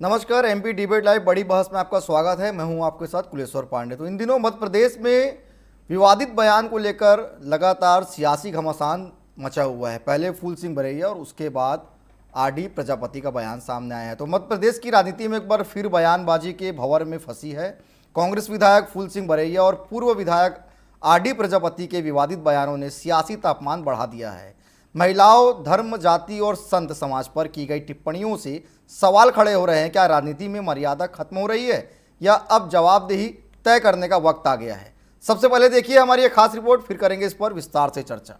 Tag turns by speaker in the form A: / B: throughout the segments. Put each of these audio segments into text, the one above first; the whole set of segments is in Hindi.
A: नमस्कार, एमपी डिबेट लाइव बड़ी बहस में आपका स्वागत है। मैं हूं आपके साथ कुलेश्वर पांडे। तो इन दिनों मध्य प्रदेश में विवादित बयान को लेकर लगातार सियासी घमासान मचा हुआ है। पहले फूल सिंह बरैया और उसके बाद आरडी प्रजापति का बयान सामने आया है। तो मध्य प्रदेश की राजनीति में एक बार फिर बयानबाजी के भंवर में फंसी है। कांग्रेस विधायक फूल सिंह बरैया और पूर्व विधायक आरडी प्रजापति के विवादित बयानों ने सियासी तापमान बढ़ा दिया है। महिलाओं, धर्म, जाति और संत समाज पर की गई टिप्पणियों से सवाल खड़े हो रहे हैं। क्या राजनीति में मर्यादा खत्म हो रही है या अब जवाबदेही तय करने का वक्त आ गया है? सबसे पहले देखिए हमारी एक खास रिपोर्ट, फिर करेंगे इस पर विस्तार से चर्चा।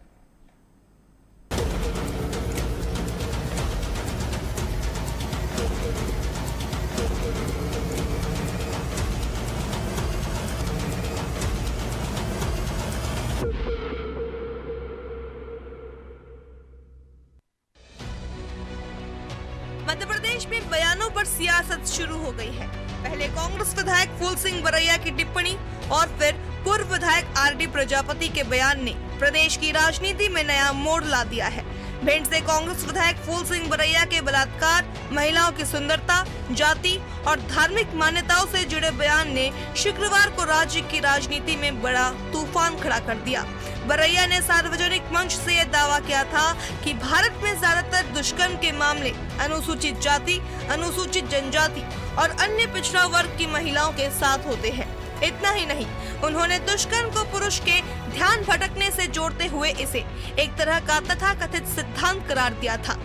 B: मध्य प्रदेश में बयानों पर सियासत शुरू हो गई है। पहले कांग्रेस विधायक फूल सिंह बरैया की टिप्पणी और फिर पूर्व विधायक आरडी प्रजापति के बयान ने प्रदेश की राजनीति में नया मोड़ ला दिया है। भिंड से कांग्रेस विधायक फूल सिंह बरैया के बलात्कार, महिलाओं की सुंदरता, जाति और धार्मिक मान्यताओं से जुड़े बयान ने शुक्रवार को राज्य की राजनीति में बड़ा तूफान खड़ा कर दिया। बरैया ने सार्वजनिक मंच से यह दावा किया था कि भारत में ज्यादातर दुष्कर्म के मामले अनुसूचित जाति, अनुसूचित जनजाति और अन्य पिछड़ा वर्ग की महिलाओं के साथ होते हैं। इतना ही नहीं, उन्होंने दुष्कर्म को पुरुष के ध्यान भटकने से जोड़ते हुए इसे एक तरह का तथाकथित सिद्धांत करार दिया था।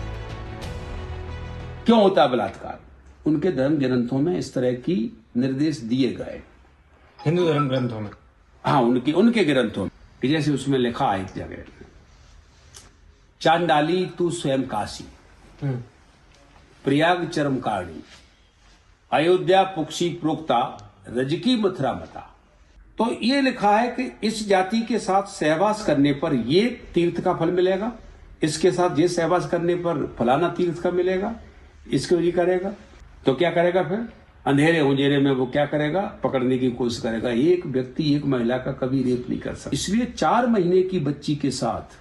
C: क्यों होता है बलात्कार? उनके धर्म ग्रंथों में इस तरह की निर्देश दिए गए,
D: हिंदू धर्म ग्रंथों में।
C: हाँ, उनके ग्रंथों में, कि जैसे उसमें लिखा है एक जगह, चांडाली तू स्वयं काशी, प्रयाग चरम कारणी, अयोध्या पुक्षी प्रोक्ता, रजकी मथुरा मता। तो ये लिखा है कि इस जाति के साथ सहवास करने पर ये तीर्थ का फल मिलेगा, इसके साथ ये सहवास करने पर फलाना तीर्थ का मिलेगा, इसको ये करेगा। तो क्या करेगा फिर? अंधेरे उजेरे में वो क्या करेगा? पकड़ने की कोशिश करेगा। एक व्यक्ति एक महिला का कभी रेप नहीं कर सकता। इसलिए 4 महीने की बच्ची के साथ,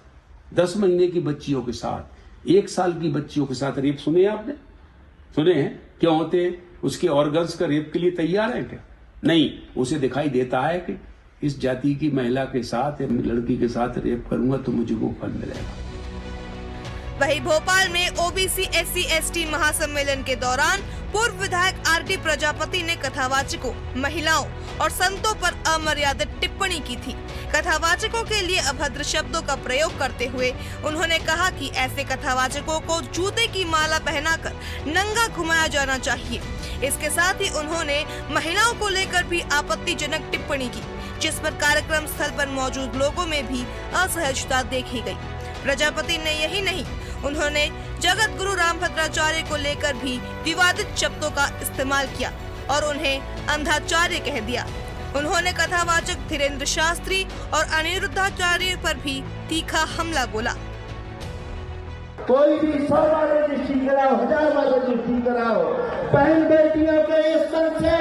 C: 10 महीने की बच्चियों के साथ, 1 साल की बच्चियों के साथ रेप सुने आपने? सुने हैं? क्यों होते हैं? उसके ऑर्गन्स का रेप के लिए तैयार है क्या? नहीं, उसे दिखाई देता है कि इस जाति की महिला के साथ या लड़की के साथ रेप करूंगा तो मुझे वो फल मिलेगा।
B: वहीं भोपाल में ओबीसी SC ST महासम्मेलन के दौरान पूर्व विधायक आरडी प्रजापति ने कथावाचकों, महिलाओं और संतों पर अमर्यादित टिप्पणी की थी। कथावाचकों के लिए अभद्र शब्दों का प्रयोग करते हुए उन्होंने कहा कि ऐसे कथावाचकों को जूते की माला पहनाकर नंगा घुमाया जाना चाहिए। इसके साथ ही उन्होंने महिलाओं को लेकर भी आपत्तिजनक टिप्पणी की, जिस पर कार्यक्रम स्थल पर मौजूद लोगों में भी असहजता देखी गई। प्रजापति ने यही नहीं, उन्होंने जगत गुरु रामभद्राचार्य को लेकर भी विवादित शब्दों का इस्तेमाल किया और उन्हें अंधाचार्य कह दिया। उन्होंने कथावाचक धीरेन्द्र शास्त्री और अनिरुद्धाचार्य पर भी तीखा हमला बोला।
E: कोई भी 100 बार रजिस्ट्री कराओ, 1000 बार रजिस्ट्री कराओ, बहन बेटियों के इस सन से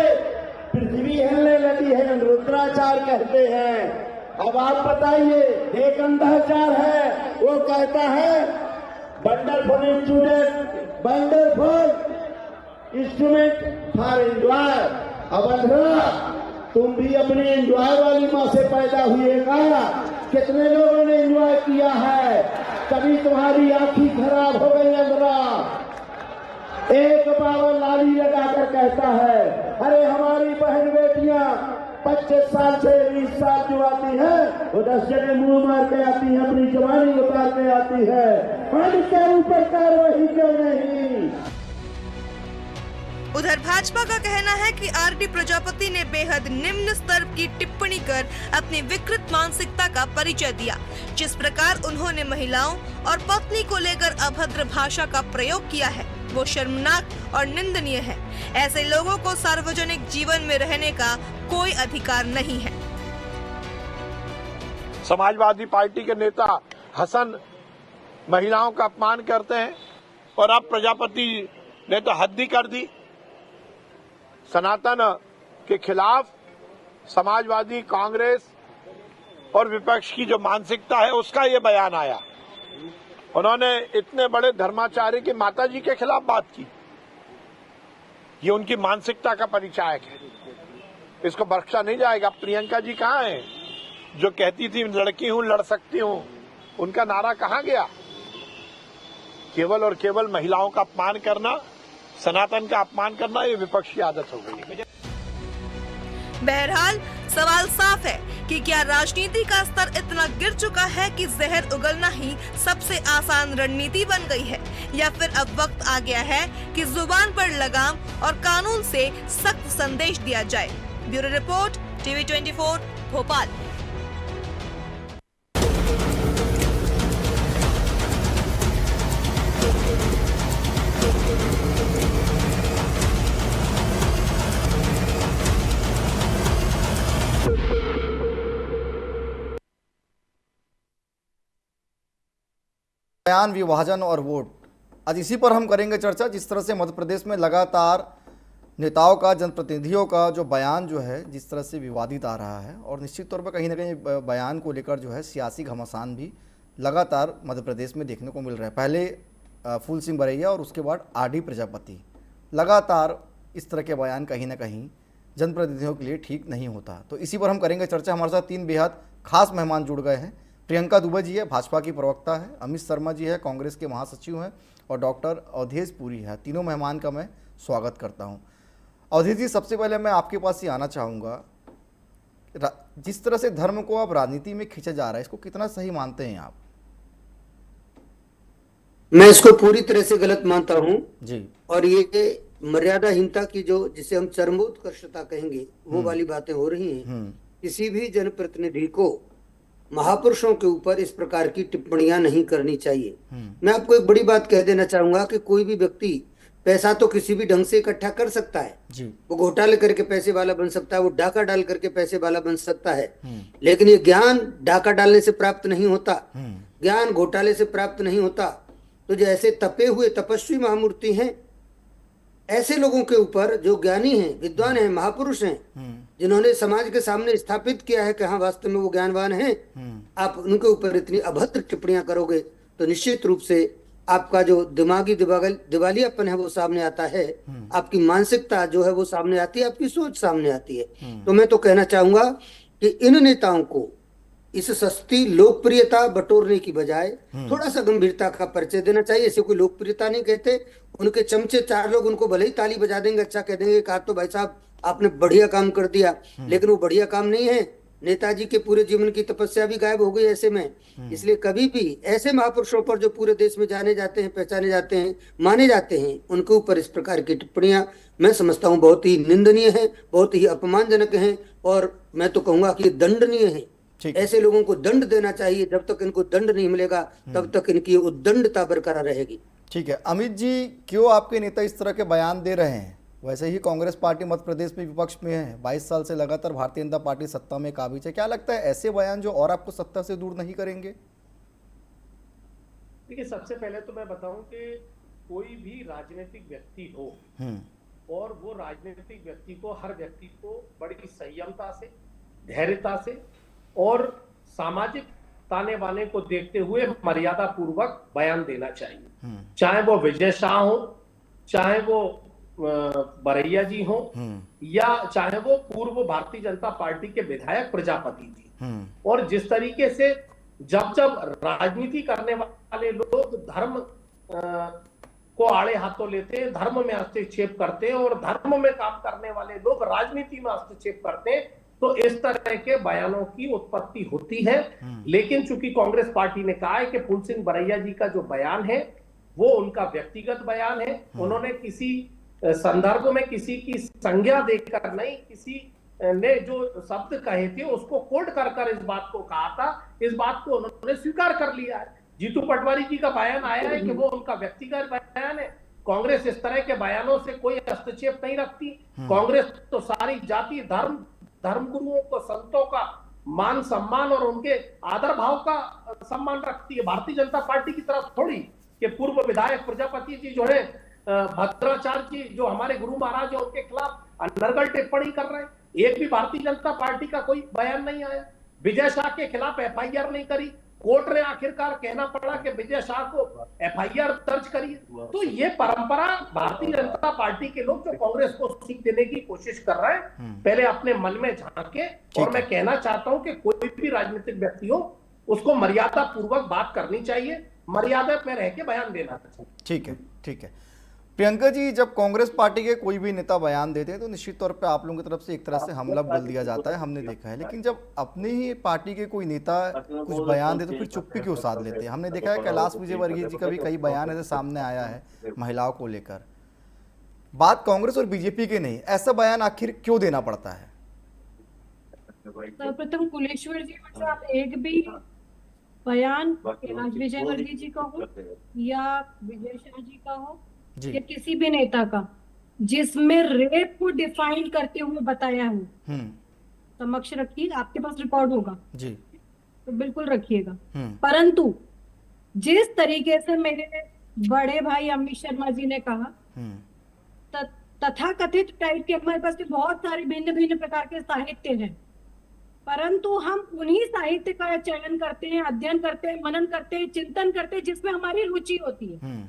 E: पृथ्वी हिलने लगी है, अनिरुद्धाचार्य कहते हैं। अब आप बताइए, एक अंधाचार है, वो कहता है वंडरफुल इंस्ट्रूमेंट फॉर एंजॉय। अब अंधरा, तुम भी अपने एंजॉय वाली माँ से पैदा हुएगा। कितने लोगों ने एंजॉय किया है? कभी तुम्हारी आंखें खराब हो गई अंधरा। एक बार लाली लगाकर कहता है, अरे हमारी बहन बेटियां 25 साल से 20 साल जो आती है वो 10 जगह मुंह मार के आती है, अपनी जवानी उतार के आती है। हम इसके ऊपर कार्रवाई क्यों नहीं?
B: उधर भाजपा का कहना है कि आरडी प्रजापति ने बेहद निम्न स्तर की टिप्पणी कर अपनी विकृत मानसिकता का परिचय दिया। जिस प्रकार उन्होंने महिलाओं और पत्नी को लेकर अभद्र भाषा का प्रयोग किया है, वो शर्मनाक और निंदनीय है। ऐसे लोगों को सार्वजनिक जीवन में रहने का कोई अधिकार नहीं है।
F: समाजवादी पार्टी के नेता हसन महिलाओं का अपमान करते हैं और अब प्रजापति ने तो हद ही कर दी। सनातन के खिलाफ समाजवादी, कांग्रेस और विपक्ष की जो मानसिकता है उसका ये बयान आया। उन्होंने इतने बड़े धर्माचार्य की माताजी के खिलाफ बात की। ये उनकी मानसिकता का परिचायक है, इसको बख्शा नहीं जाएगा। प्रियंका जी कहाँ हैं जो कहती थी लड़की हूं लड़ सकती हूं, उनका नारा कहाँ गया? केवल और केवल महिलाओं का अपमान करना, सनातन का अपमान करना, ये विपक्ष की आदत हो गई है।
B: बहरहाल सवाल साफ है कि क्या राजनीति का स्तर इतना गिर चुका है कि जहर उगलना ही सबसे आसान रणनीति बन गई है, या फिर अब वक्त आ गया है कि जुबान पर लगाम और कानून से सख्त संदेश दिया जाए। Bureau report, TV 24 Bhopal.
A: बयान, विभाजन और वोट, आज इसी पर हम करेंगे चर्चा। जिस तरह से मध्य प्रदेश में लगातार नेताओं का, जनप्रतिनिधियों का जो बयान जो है जिस तरह से विवादित आ रहा है, और निश्चित तौर पर कहीं ना कहीं बयान को लेकर जो है सियासी घमासान भी लगातार मध्य प्रदेश में देखने को मिल रहा है। पहले फूल सिंह बरैया और उसके बाद आरडी प्रजापति, लगातार इस तरह के बयान कहीं ना कहीं जनप्रतिनिधियों के लिए ठीक नहीं होता। तो इसी पर हम करेंगे चर्चा। हमारे साथ तीन बेहद खास मेहमान जुड़ गए हैं। प्रियंका दुबे जी है, भाजपा की प्रवक्ता है, अमित शर्मा जी है, कांग्रेस के महासचिव हैं, और डॉक्टर अवधेश पुरी है। तीनों मेहमान का मैं स्वागत करता हूं। अवधेश जी, सबसे पहले मैं आपके पास ही आना चाहूँगा, जिस तरह से धर्म को अब राजनीति में खींचा जा रहा है, इसको कितना सही मानते हैं आप?
G: मैं इसको पूरी तरह से गलत मानता हूं
A: जी।
G: और ये मर्यादाहीनता की जो जिसे हम चरमोत्कर्षता कहेंगे वो वाली बातें हो रही हैं। किसी भी जनप्रतिनिधि को महापुरुषों के ऊपर इस प्रकार की टिप्पणियां नहीं करनी चाहिए। मैं आपको एक बड़ी बात कह देना चाहूंगा कि कोई भी व्यक्ति पैसा तो किसी भी ढंग से इकट्ठा कर सकता है
A: जी।
G: वो घोटाले करके पैसे वाला बन सकता है, वो डाका डाल करके पैसे वाला बन सकता है, लेकिन ये ज्ञान डाका डालने से प्राप्त नहीं होता, ज्ञान घोटाले से प्राप्त नहीं होता। तो जैसे तपे हुए तपस्वी महामूर्ति हैं, ऐसे लोगों के ऊपर जो ज्ञानी हैं, विद्वान हैं, महापुरुष हैं, जिन्होंने समाज के सामने स्थापित किया है कि हाँ वास्तव में वो ज्ञानवान हैं, आप उनके ऊपर इतनी अभद्र टिप्पणियां करोगे तो निश्चित रूप से आपका जो दिमागी दिवालियापन है वो सामने आता है, आपकी मानसिकता जो है वो सामने आती है, आपकी सोच सामने आती है। तो मैं तो कहना चाहूंगा कि इन नेताओं को इस सस्ती लोकप्रियता बटोरने की बजाय थोड़ा सा गंभीरता का परिचय देना चाहिए। इसे कोई लोकप्रियता नहीं कहते। उनके चमचे चार लोग उनको भले ही ताली बजा देंगे, अच्छा कह देंगे कि तो भाई साहब आपने बढ़िया काम कर दिया, लेकिन वो बढ़िया काम नहीं है। नेताजी के पूरे जीवन की तपस्या भी गायब हो गई ऐसे में। इसलिए कभी भी ऐसे महापुरुषों पर जो पूरे देश में जाने जाते हैं, पहचाने जाते हैं, माने जाते हैं, उनके ऊपर इस प्रकार की टिप्पणियां मैं समझता हूं बहुत ही निंदनीय है, बहुत ही अपमानजनक है, और मैं तो कहूंगा कि दंडनीय है। ऐसे लोगों को दंड देना चाहिए। जब तक इनको दंड नहीं मिलेगा तब तक इनकी उद्दंडता बरकरार रहेगी।
A: ठीक है अमित जी, क्यों आपके नेता इस तरह के बयान दे रहे हैं? वैसे ही कांग्रेस पार्टी मध्य प्रदेश में विपक्ष में है, 22 साल से लगातार भारतीय जनता पार्टी सत्ता में काबिज है। क्या लगता है ऐसे बयान जो और आपको सत्ता से दूर नहीं करेंगे?
H: देखिए, सबसे पहले तो मैं बताऊं कि कोई भी राजनीतिक व्यक्ति हो और वो राजनीतिक व्यक्ति को, हर व्यक्ति को बड़ी संयमता से, धैर्यता से और सामाजिक ताने बाने को देखते हुए मर्यादा पूर्वक बयान देना चाहिए। चाहे वो विजय शाह हो, चाहे वो बरैया जी हो, या चाहे वो पूर्व भारतीय जनता पार्टी के विधायक प्रजापति जी। और जिस तरीके से जब राजनीति करने वाले लोग धर्म को आड़े हाथों लेते हैं, धर्म में हस्तक्षेप करते हैं, और धर्म में काम करने वाले लोग राजनीति में हस्तक्षेप करते हैं, तो इस तरह के बयानों की उत्पत्ति होती है। लेकिन चूंकि कांग्रेस पार्टी ने कहा है कि फूल सिंह बरैया जी का जो बयान है वो उनका व्यक्तिगत बयान है, उन्होंने किसी संदर्भ में किसी की संज्ञा देकर नहीं, किसी ने जो शब्द कहे थे उसको कोट कर इस बात को कहा था, इस बात को उन्होंने स्वीकार कर लिया है। जीतू पटवारी जी का बयान आया है कि वो उनका व्यक्तिगत बयान है। कांग्रेस इस तरह के बयानों से कोई हस्तक्षेप नहीं रखती। कांग्रेस तो सारी जाति, धर्मगुरुओं को, संतों का मान सम्मान और उनके आदर भाव का सम्मान रखती है। भारतीय जनता पार्टी की तरफ थोड़ी कि पूर्व विधायक प्रजापति जी जो है, भद्राचार्य जी जो हमारे गुरु महाराज है, उनके खिलाफ अनर्गल टिप्पणी कर रहे हैं। एक भी भारतीय जनता पार्टी का कोई बयान नहीं आया। विजय शाह के खिलाफ FIR नहीं करी, कोर्ट ने आखिरकार कहना पड़ा कि विजय शाह को एफआईआर दर्ज करिए। तो ये परंपरा भारतीय जनता पार्टी के लोग जो कांग्रेस को सीख देने की कोशिश कर रहे हैं, पहले अपने मन में झांके। और मैं कहना चाहता हूं कि कोई भी राजनीतिक व्यक्ति हो, उसको मर्यादा पूर्वक बात करनी चाहिए, मर्यादा में रह के बयान देना चाहिए।
A: ठीक है, ठीक है। प्रियंका जी, जब कांग्रेस पार्टी के कोई भी नेता बयान देते हैं तो निश्चित तौर पे आप लोगों की तरफ से एक तरह से हमला बोल दिया जाता है, हमने देखा है। लेकिन जब अपने ही पार्टी के कोई नेता कुछ बयान दे तो फिर चुप्पी क्यों साध लेते हैं? हमने देखा है कैलाश विजयवर्गीय जी का भी कई बयान ऐसे सामने आया है महिलाओं को लेकर। बात कांग्रेस और बीजेपी की नहीं, ऐसा बयान आखिर क्यों देना पड़ता है?
I: सर्वप्रथम कुलेश्वर जी, मतलब आप एक भी बयान कैलाश विजयवर्गीय जी का हो या विजय शाह जी का हो या किसी भी नेता का जिसमें रेप को डिफाइन करते हुए बताया हो, समक्ष रखिए, आपके पास रिकॉर्ड होगा
A: जी,
I: तो बिल्कुल रखिएगा। परंतु जिस तरीके से मेरे बड़े भाई अमित शर्मा जी ने कहा, तथा कथित टाइप के हमारे पास बहुत सारे भिन्न भिन्न प्रकार के साहित्य हैं, परंतु हम उन्हीं साहित्य का चयन करते हैं, अध्ययन करते हैं, मनन करते हैं, चिंतन करते हैं जिसमें हमारी रुचि होती है।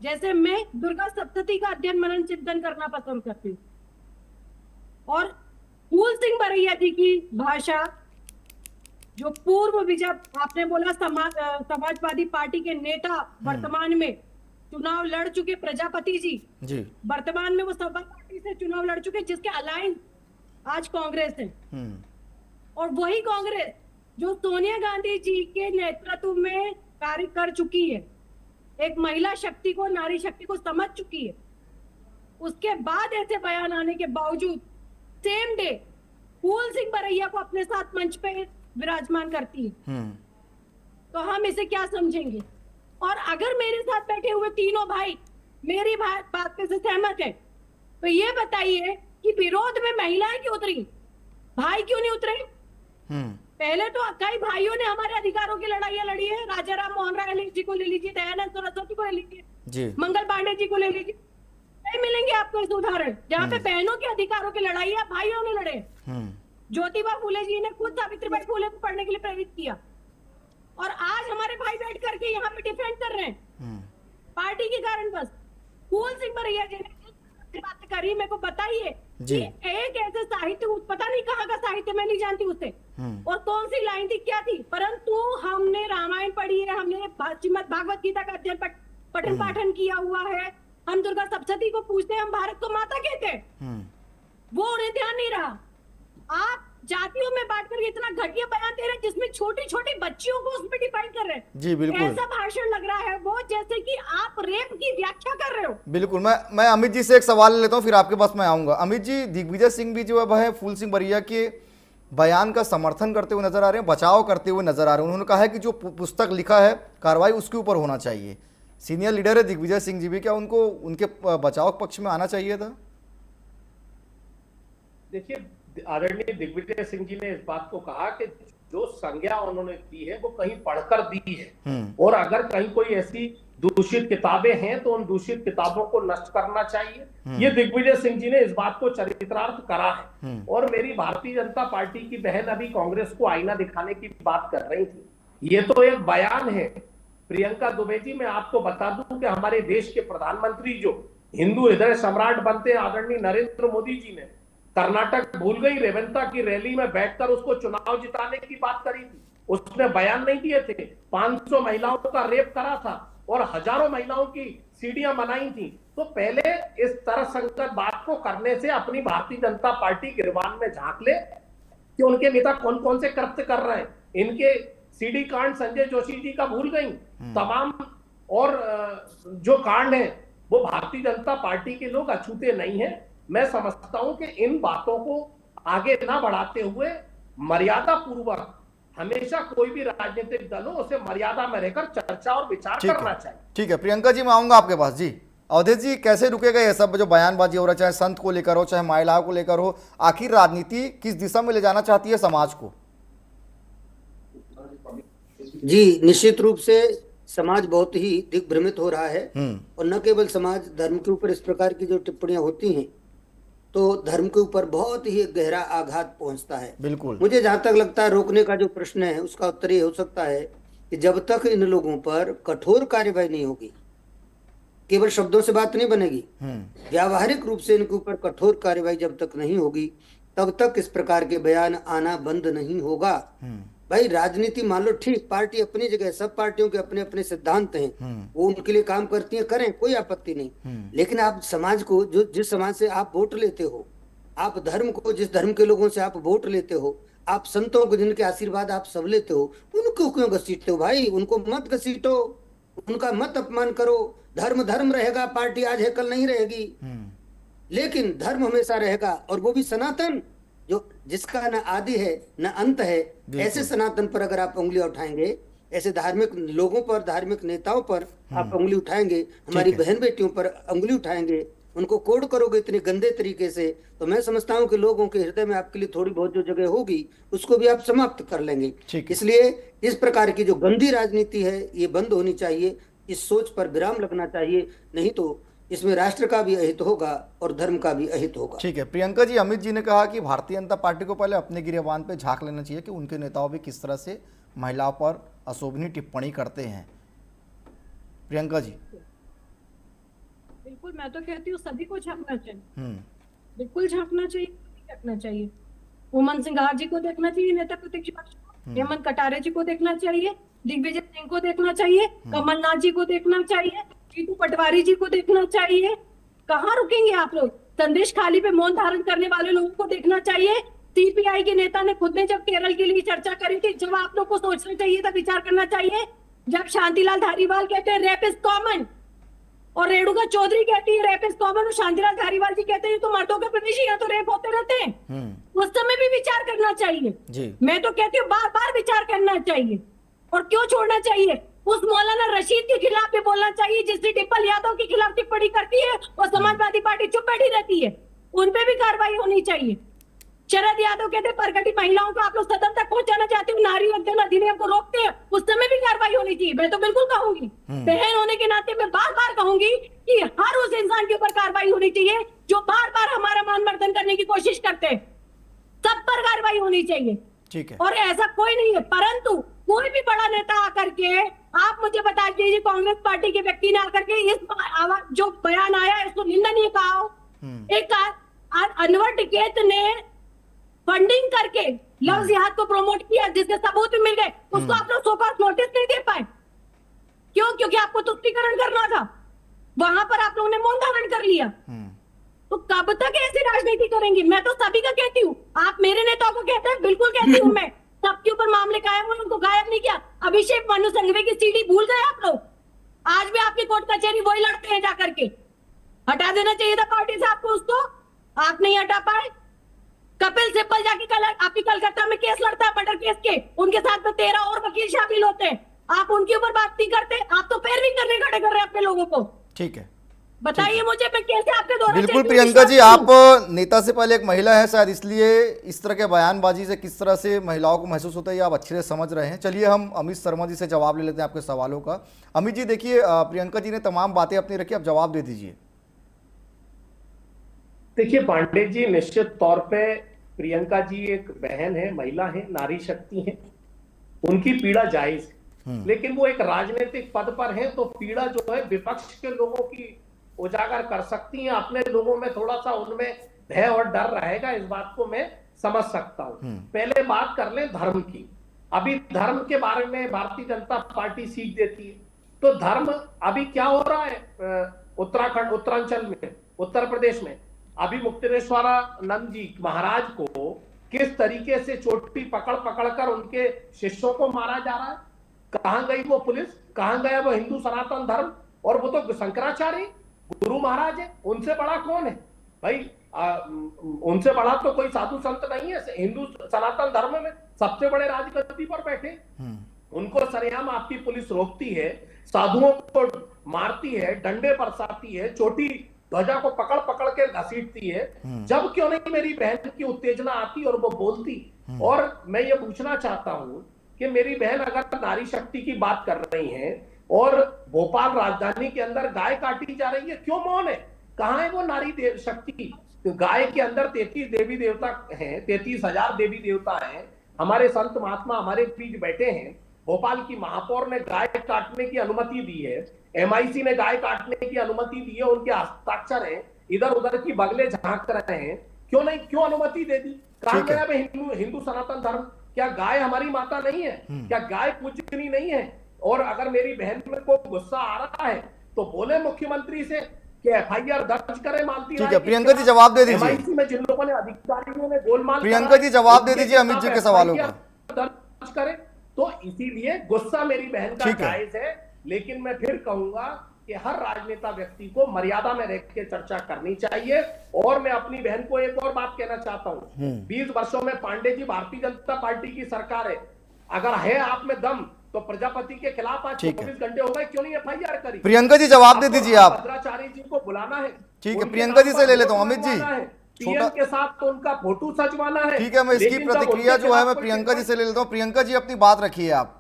I: जैसे मैं दुर्गा सप्तशती का अध्ययन मनन चिंतन करना पसंद करती हूँ, और फूल सिंह बरैया जी की भाषा, जो पूर्व विजय, आपने बोला समाजवादी पार्टी के नेता, वर्तमान में चुनाव लड़ चुके प्रजापति जी, वर्तमान में वो सपा पार्टी से चुनाव लड़ चुके, जिसके अलायंस आज कांग्रेस है। और वही कांग्रेस जो सोनिया गांधी जी के नेतृत्व में कार्य कर चुकी है, एक महिला शक्ति को, नारी शक्ति को समझ चुकी है, उसके बाद ऐसे बयान आने के बावजूद सेम डे फूल सिंह बरैया को अपने साथ मंच पे विराजमान करती है, तो हम इसे क्या समझेंगे? और अगर मेरे साथ बैठे हुए तीनों भाई मेरी बात पे से सहमत है, तो ये बताइए कि विरोध में महिलाएं क्यों उतरी, भाई क्यों नहीं उतरे? पहले तो कई भाइयों ने हमारे अधिकारों की लड़ाइयां लड़ी है। राजा राम मोहन राय जी को ले लीजिए, दयानंद सरस्वती को ले लीजिए, मंगल पांडे जी को ले लीजिए, नहीं मिलेंगे आपको इस उदाहरण जहाँ पे बहनों के अधिकारों की लड़ाई है, भाइयों ने लड़े। ज्योतिबा फूले जी ने खुद सावित्रीबाई फूले को पढ़ने के लिए प्रेरित किया, और आज हमारे भाई बैठ करके यहाँ पे डिफेंड कर रहे हैं पार्टी के कारण। बस फूल सिंह बरैया जी ने बात करी, मेरे को बताइए कि एक ऐसे साहित्य, पता नहीं कहाँ का साहित्य, मैं नहीं जानती उसे, और कौन सी लाइन थी, क्या थी, परंतु हमने रामायण पढ़ी है, हमने श्रीमद् भागवत गीता का अध्ययन पठन पाठन किया हुआ है, हम दुर्गा सप्तशती को पूछते हैं, हम भारत को माता कहते हैं, वो उन्हें ध्यान नहीं रहा। आप जातियों में बांट कर इतना घटिया बयान दे रहे हैं जिसमें छोटी छोटी बच्चियों को उसमें डिफाइन कर रहे हैं।
A: जी बिल्कुल,
I: ऐसा भाषण लग रहा है वो जैसे कि आप रेप की व्याख्या कर रहे हो।
A: बिल्कुल। मैं अमित जी से एक सवाल ले लेता हूं, फिर आपके पास मैं आऊंगा। अमित जी, दिग्विजय सिंह भी जो है फूल सिंह बरैया के बयान का समर्थन करते हुए नजर आ रहे हैं, बचाव करते हुए नजर आ रहे हैं। उन्होंने कहा है कि जो पुस्तक लिखा है कार्रवाई उसके ऊपर होना चाहिए। सीनियर लीडर है दिग्विजय सिंह जी भी, क्या उनको उनके बचाव पक्ष में आना चाहिए था?
H: देखिए, आदरणीय दिग्विजय सिंह जी ने इस बात को कहा कि जो संज्ञा उन्होंने दी है वो कहीं पढ़कर दी है, और अगर कहीं कोई ऐसी दूषित किताबें हैं तो उन दूषित किताबों को नष्ट करना चाहिए। ये दिग्विजय सिंह जी ने इस बात को चरितार्थ करा है। और मेरी भारतीय जनता पार्टी की बहन अभी कांग्रेस को आईना दिखाने की बात कर रही थी, ये तो एक बयान है। प्रियंका दुबे जी, मैं आपको बता दूं कि हमारे देश के प्रधानमंत्री जो हिंदू हृदय सम्राट बनते आदरणीय नरेंद्र मोदी जी ने कर्नाटक भूल गई रेवंता की रैली में बैठकर उसको चुनाव जिताने की बात करी थी, उसने बयान नहीं दिए थे। 500 महिलाओं का रेप करा था और हजारों महिलाओं की सीढ़ियां बनाई थी। तो पहले इस तरह संकट बात को करने से अपनी भारतीय जनता पार्टी गिरबान में झांक ले कि उनके नेता कौन कौन से कृत्य कर रहे हैं। इनके सीडी कांड संजय जोशी जी का भूल गई, तमाम और जो कांड है वो भारतीय जनता पार्टी के लोग अछूते नहीं है। मैं समझता हूं कि इन बातों को आगे ना बढ़ाते हुए मर्यादा पूर्वक हमेशा कोई भी राजनीतिक दल हो उसे मर्यादा में रहकर चर्चा और विचार करना चाहिए।
A: ठीक है प्रियंका जी, मैं आऊंगा आपके पास। जी अवधेश जी, कैसे रुकेगा ये सब जो बयानबाजी हो रहा है, चाहे संत को लेकर हो, चाहे महिलाओं को लेकर हो? आखिर राजनीति किस दिशा में ले जाना चाहती है समाज को?
G: जी, निश्चित रूप से समाज बहुत ही दिग्भ्रमित हो रहा है, और न केवल समाज, धर्म के ऊपर इस प्रकार की जो टिप्पणियां होती हैं तो धर्म के ऊपर बहुत ही गहरा आघात पहुंचता है।
A: बिल्कुल।
G: मुझे जहां तक लगता है रोकने का जो प्रश्न है उसका उत्तर ये हो सकता है कि जब तक इन लोगों पर कठोर कार्यवाही नहीं होगी, केवल शब्दों से बात नहीं बनेगी, व्यावहारिक रूप से इनके ऊपर कठोर कार्यवाही जब तक नहीं होगी तब तक इस प्रकार के बयान आना बंद नहीं होगा। भाई राजनीति मान लो ठीक, पार्टी अपनी जगह, सब पार्टियों के अपने अपने सिद्धांत हैं, वो उनके लिए काम करती हैं, करें, कोई आपत्ति नहीं। लेकिन आप समाज को, जो जिस समाज से आप वोट लेते हो, आप धर्म को, जिस धर्म के लोगों से आप वोट लेते हो, आप संतों को जिनके आशीर्वाद आप सब लेते हो, उनको क्यों घसीटते हो भाई? उनको मत घसीटो, उनका मत अपमान करो। धर्म धर्म रहेगा, पार्टी आज है कल नहीं रहेगी, लेकिन धर्म हमेशा रहेगा, और वो भी सनातन, जो जिसका न आदि है न अंत है। ऐसे सनातन पर अगर आप उंगली उठाएंगे, ऐसे धार्मिक लोगों पर, धार्मिक नेताओं पर आप उंगली उठाएंगे, हमारी बहन बेटियों पर उंगली उठाएंगे, उनको कोड करोगे इतने गंदे तरीके से, तो मैं समझता हूं कि लोगों के हृदय में आपके लिए थोड़ी बहुत जो जगह होगी उसको भी आप समाप्त कर लेंगे। इसलिए इस प्रकार की जो गंदी राजनीति है ये बंद होनी चाहिए, इस सोच पर विराम लगना चाहिए, नहीं तो इसमें राष्ट्र का भी अहित होगा और धर्म का भी अहित होगा।
A: ठीक है प्रियंका जी, अमित जी ने कहा कि भारतीय जनता पार्टी को पहले अपने गिरेबान पे झांक लेना चाहिए कि उनके नेताओं भी किस तरह से महिलाओं पर अशोभनीय टिप्पणी करते हैं। प्रियंका जी।
I: बिल्कुल, मैं तो कहती हूँ सभी को झांकना चाहिए, बिल्कुल झांकना चाहिए, देखना चाहिए। उमन सिंघार जी को देखना चाहिए, नेता प्रतिपक्ष को, हेमंत कटारे जी को देखना चाहिए, दिग्विजय सिंह को देखना चाहिए, कमलनाथ जी को देखना चाहिए, जीतू पटवारी जी को देखना चाहिए। कहाँ रुकेंगे आप लोग? संदेश खाली पे मौन धारण करने वाले लोगों को देखना चाहिए। सीपीआई के नेता ने खुद ने जब केरल के लिए चर्चा करी थी, जब आप लोग को सोचना चाहिए था, विचार करना चाहिए। जब शांतिलाल धारीवाल कहते हैं रेप इज कॉमन, और रेणुका चौधरी कहती है रेप इज कॉमन, और शांतिलाल धारीवाल जी कहते हैं तो मर्दों के प्रदेश यहाँ तो रेप होते रहते हैं, उस समय भी विचार करना चाहिए। मैं तो कहती हूँ बार बार विचार करना चाहिए। और क्यों छोड़ना चाहिए? उस मौलाना रशीद के खिलाफ भी बोलना चाहिए जिसने डिम्पल यादव के खिलाफ टिप्पणी करती है और समाजवादी पार्टी चुप बैठी रहती है, उन पे भी कार्रवाई होनी चाहिए। शरद यादव कहते हैं परगटी महिलाओं को आप लोग सदन तक पहुंचाना चाहते हो, नारी उद्यान अधिनियम को रोकते हैं, उस समय भी कार्रवाई होनी चाहिए। मैं तो बिल्कुल कहूंगी, बहन होने के नाते मैं बार बार कहूंगी कि हर उस इंसान के ऊपर कार्रवाई होनी चाहिए जो बार बार हमारा मान मर्दन करने की कोशिश करते हैं, सब पर कार्रवाई होनी चाहिए।
A: ठीक है।
I: और ऐसा कोई नहीं है, परंतु कोई भी बड़ा नेता आकर के, आप मुझे बता दीजिए, कांग्रेस पार्टी के व्यक्ति ने आकर के इस जो बयान आया इसको निंदनीय कहा हो। एक अनवर टिकैत ने फंडिंग करके लव जिहाद को प्रमोट किया जिसके सबूत भी मिल गए, उसको आप लोग सोकॉज नोटिस नहीं दे पाए। क्यों? क्योंकि आपको तुष्टीकरण करना था, वहां पर आप लोगों ने मौन धारण कर लिया। तो कब तक ऐसी राजनीति करेंगे? मैं तो सभी का कहती हूँ, आप मेरे नेताओं को कहते हैं, बिल्कुल कहती हूँ मैं, सबके ऊपर मामले कायम हुए, उनको गायब नहीं किया। अभिषेक मनु सिंघवी की सीढ़ी भूल गए आप लोग? आज भी आपकी कोर्ट कचहरी वही लड़ते हैं जाकर के। हटा देना चाहिए था पार्टी से आपको, उसको आप नहीं हटा पाए। कपिल सिब्बल जाके कल आपकी कलकत्ता में केस लड़ता है मर्डर केस के, उनके साथ में 13 और वकील शामिल होते हैं, आप उनके ऊपर बात नहीं करते, आप तो पैरवी करने खड़े कर रहे हैं अपने लोगों को।
A: ठीक है,
I: बताइए मुझे मैं कैसे आपके द्वारा।
A: बिल्कुल प्रियंका जी, आप नेता से पहले एक महिला है, शायद इसलिए इस तरह के बयानबाजी से किस तरह से महिलाओं को महसूस होता है ये आप अच्छे से समझ रहे हैं। चलिए हम अमित शर्मा जी से जवाब ले लेते हैं आपके सवालों का। अमित जी देखिए, प्रियंका जी ने तमाम बातें अपनी रखी, आप जवाब दे दीजिए।
H: देखिए पांडे जी, निश्चित तौर पे प्रियंका जी एक बहन है, महिला है, नारी शक्ति है, उनकी पीड़ा जायज है, लेकिन वो एक राजनीतिक पद पर है तो पीड़ा जो है विपक्ष के लोगों की उजागर कर सकती हैं। अपने लोगों में थोड़ा सा उनमें भय और डर रहेगा, इस बात को मैं समझ सकता हूं। पहले बात कर लें धर्म की। अभी धर्म के बारे में भारतीय जनता पार्टी सीख देती है, तो धर्म अभी क्या हो रहा है उत्तराखंड, उत्तरांचल में, उत्तर प्रदेश में, अभी मुक्तेश्वरानंद जी महाराज को किस तरीके से चोटी पकड़ पकड़ कर उनके शिष्यों को मारा जा रहा है। कहां गई वो पुलिस, कहां गया वो हिंदू सनातन धर्म? और वो तो शंकराचार्य गुरु महाराज है, उनसे बड़ा कौन है भाई? उनसे बड़ा तो कोई साधु संत नहीं है। हिंदू सनातन धर्म में सबसे बड़े राजगद्दी पर बैठे, उनको सरेआम आपकी पुलिस रोकती है, साधुओं को मारती है, डंडे बरसाती है, चोटी ध्वजा को पकड़ पकड़ के घसीटती है। जब क्यों नहीं मेरी बहन की उत्तेजना आती और वो बोलती? और मैं ये पूछना चाहता हूं कि मेरी बहन अगर नारी शक्ति की बात कर रही है और भोपाल राजधानी के अंदर गाय काटी जा रही है, क्यों मौन है? कहां है वो नारी शक्ति? गाय के अंदर 33 देवी देवता हैं, 33,000 देवी देवता हैं। हमारे संत महात्मा हमारे बीच बैठे हैं। भोपाल की महापौर ने गाय काटने की अनुमति दी है, MIC ने गाय काटने की अनुमति दी है, उनके हस्ताक्षर हैं, इधर उधर की बगले झांक रहे हैं। क्यों अनुमति दे दी? कामयाब हिंदू सनातन धर्म, क्या गाय हमारी माता नहीं है? क्या गाय पूजनीय नहीं है? और अगर मेरी बहन को गुस्सा आ रहा है तो बोले मुख्यमंत्री से कि FIR दर्ज करे मालती
A: ठीक है, प्रियंका जी जवाब दे दीजिए।
H: MIC में जिन लोगों ने अधिकारियों ने गोलमाल,
A: प्रियंका जी जवाब दे दीजिए अमित जी के सवालों का।
H: दर्ज करे तो इसीलिए गुस्सा मेरी बहन का जायज है, लेकिन मैं फिर कहूंगा कि हर राजनेता व्यक्ति को मर्यादा में रह के चर्चा करनी चाहिए। और मैं अपनी बहन को एक और बात कहना चाहता हूं, 20 वर्षों में पांडे जी भारतीय जनता पार्टी की सरकार है, अगर है आप में दम तो प्रजापति के खिलाफ आज 24 घंटे हो गए, क्यों नहीं FIR करी?
A: प्रियंका जी जवाब दे दीजिए आप।
H: भद्राचार्य जी को बुलाना है,
A: ठीक है, प्रियंका जी से ले लेता हूं। अमित जी
H: PM के साथ तो उनका फोटो सजवाना है।
A: ठीक है, मैं इसकी
H: लेकिन जब
A: प्रतिक्रिया
H: उनके
A: जो है
H: खिलाफ
A: मैं
H: कोई
A: प्रियंका जी से ले लेता हूँ। प्रियंका जी अपनी बात रखिए आप।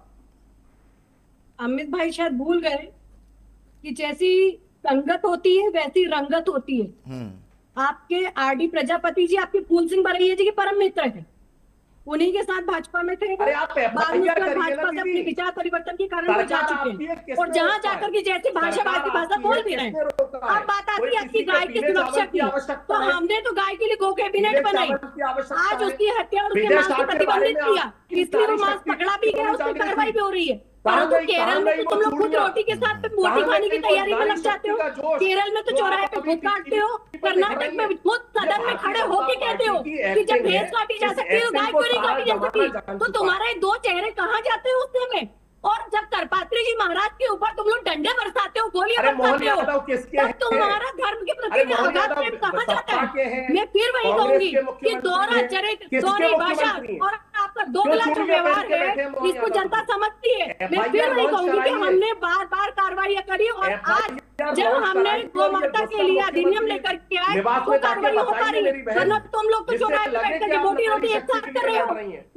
I: अमित भाई शायद भूल गए कि जैसी संगत होती है वैसी रंगत होती है। आपके RD प्रजापति जी आपके फूल सिंह बरैया जी के परम मित्र थे, उन्हीं के साथ भाजपा में थे।
H: अरे आप
I: बाद में भाजपा से अपने विचार परिवर्तन के कारण वो जा चुके हैं और जहां जाकर के जैसे भाषावादी भाषा बोल भी रहे हैं। अब बात आती है आपकी गाय की सुरक्षा की, तो हमने तो गाय के लिए गो कैबिनेट बनाई, आज उसकी हत्या और उसके मांस को प्रतिबंधित किया, इसलिए वो मांस पकड़ा भी गया, उस पर कार्रवाई भी हो रही है। परंतु केरल में तो तुम लोग खुद रोटी के साथ मोटी खाने की तैयारी में लग जाते हो। केरल में तो चौराहे पे खुद काटते हो, कर्नाटक में खुद सदन में खड़े होके कहते हो कि जब भैंस काटी जा सकती है गाय क्यों नहीं काटी जा सकती? तो तुम्हारे दो चेहरे कहाँ जाते हैं उस में? और जब करपात्री जी महाराज के ऊपर तुम लोग डंडे बरसाते हो, गोलियां बरसाते हो, तब तुम्हारा धर्म के प्रति आघात प्रेम कहाँ जाता है? मैं फिर वही कहूंगी कि दोहरा चरित्र, दोहरी भाषा और आपका दोगला जो व्यवहार है इसको जनता समझती है। मैं फिर वही कहूंगी कि हमने बार बार कार्रवाई करी और आज जब हमने गौ माता के लिए अधिनियम लेकर के आए तो कार्रवाई हो पा रही है, वरना तुम लोग तो चौराहे पे बैठ करके मोटी रोटी एक साथ कर रहे हो।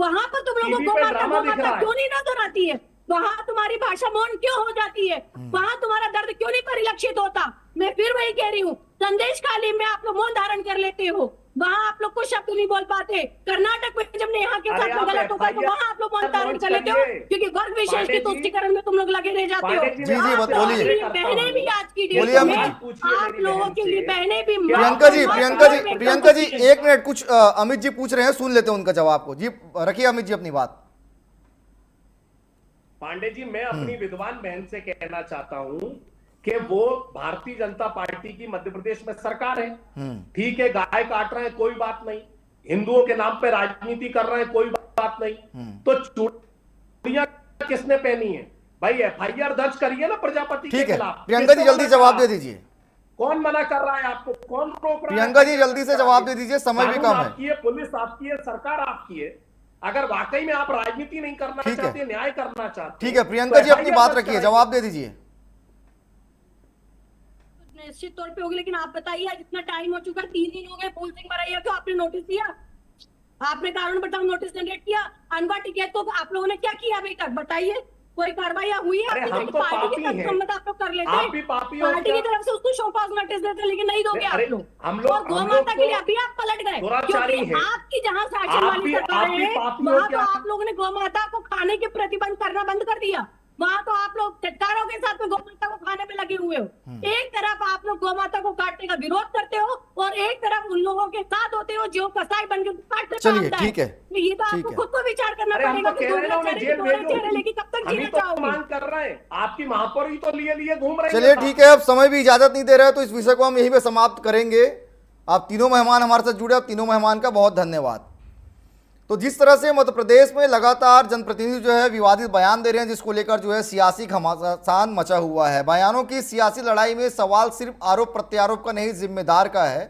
I: वहां पर तुम लोगों को गौ माता क्यों नहीं नजर आती है? वहां तुम्हारी भाषा मौन क्यों हो जाती है? वहां तुम्हारा दर्द क्यों नहीं परिलक्षित होता? मैं फिर वही कह रही हूँ, संदेश काली में आप लोग मौन धारण कर लेते हो, वहां आप लोग कुछ शब्द नहीं बोल पाते। कर्नाटक में जब नेहा के साथ में गलत होता है तो वहां आप लोग मौन धारण कर लेते हो, क्योंकि वर्ग विशेष के तुष्टिकरण में तुम लोग लगे रह जाते हो।
A: जी बोलिए।
I: बहने भी आज की
A: बोलिए
I: डेट में
A: अमित
I: आप लोगों के लिए बहने भी
A: प्रियंका जी 1 मिनट, कुछ अमित जी पूछ रहे हैं, सुन लेते हैं उनका जवाब को। जी रखिए अमित जी अपनी बात।
H: पांडे जी, मैं अपनी विद्वान बहन से कहना चाहता हूं कि वो भारतीय जनता पार्टी की मध्य प्रदेश में सरकार है, ठीक है, गाय काट रहे हैं कोई बात नहीं, हिंदुओं के नाम पे राजनीति कर रहे हैं कोई बात नहीं, तो चूड़ियां किसने पहनी है भाई? FIR दर्ज करिए ना प्रजापति के खिलाफ।
A: प्रियंका जी जल्दी जवाब दे दीजिए।
H: कौन मना कर रहा है आपको? कौन रोक रहा है?
A: प्रियंका जी जल्दी से जवाब दे दीजिए, समय भी कम है।
H: आपकी है, पुलिस आपकी है, सरकार आपकी है। अगर वाकई में आप राजनीति नहीं करना चाहते, न्याय करना चाहते,
A: ठीक है प्रियंका जी अपनी बात रखिए, जवाब दे दीजिए।
I: निश्चित तौर पे होगी, लेकिन आप बताइए इतना टाइम हो चुका, 3 दिन हो गए फूल सिंह बरैया को आपने नोटिस दिया? आपने कारण बताओ नोटिस जनरेट किया? अनवा टिकैत को आप लोगों ने क्या किया अभी तक बताइए? कोई कार्रवाई हुई है?
H: हम तो
I: पार्टी की तरफ आप लोग कर लेते हैं, पार्टी की तरफ से उसको शो कॉज नोटिस देते, लेकिन नहीं दोगे आप लोग। और गौ माता के लिए अभी आप पलट गए, क्योंकि आपकी जहां शासन वाली सरकार है वहां तो आप लोगों ने गौ माता को खाने के प्रतिबंध करना बंद कर दिया। वहां तो आप लोग चटकारों के साथ में गौ माता को खाने में लगे हुए हो। एक तरफ आप लोग गौ माता को काटने का विरोध करते हो और एक तरफ उन लोगों के साथ होते हो जो कसाई बन के काटने।
A: चलिए ठीक है,
I: ये तो आपको खुद को विचार करना पड़ेगा कि चेहरे लेके कब तक जीना चाहोगे?
H: मांग कर रहे हैं, आपकी महापौर ही तो लिए घूम रहे हैं।
A: चलिए ठीक है, अब समय भी इजाजत नहीं दे रहा है तो इस विषय को हम यहीं पे समाप्त करेंगे। आप तीनों मेहमान हमारे साथ जुड़े, आप तीनों मेहमान का बहुत धन्यवाद। तो जिस तरह से मध्य प्रदेश में लगातार जनप्रतिनिधि जो है विवादित बयान दे रहे हैं, जिसको लेकर जो है सियासी घमासान मचा हुआ है। बयानों की सियासी लड़ाई में सवाल सिर्फ आरोप प्रत्यारोप का नहीं, जिम्मेदार का है।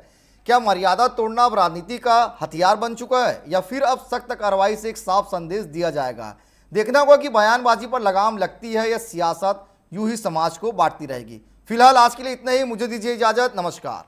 A: क्या मर्यादा तोड़ना अब राजनीति का हथियार बन चुका है, या फिर अब सख्त कार्रवाई से एक साफ संदेश दिया जाएगा? देखना होगा कि बयानबाजी पर लगाम लगती है या सियासत यूं ही समाज को बांटती रहेगी। फिलहाल आज के लिए इतना ही, मुझे दीजिए इजाजत, नमस्कार।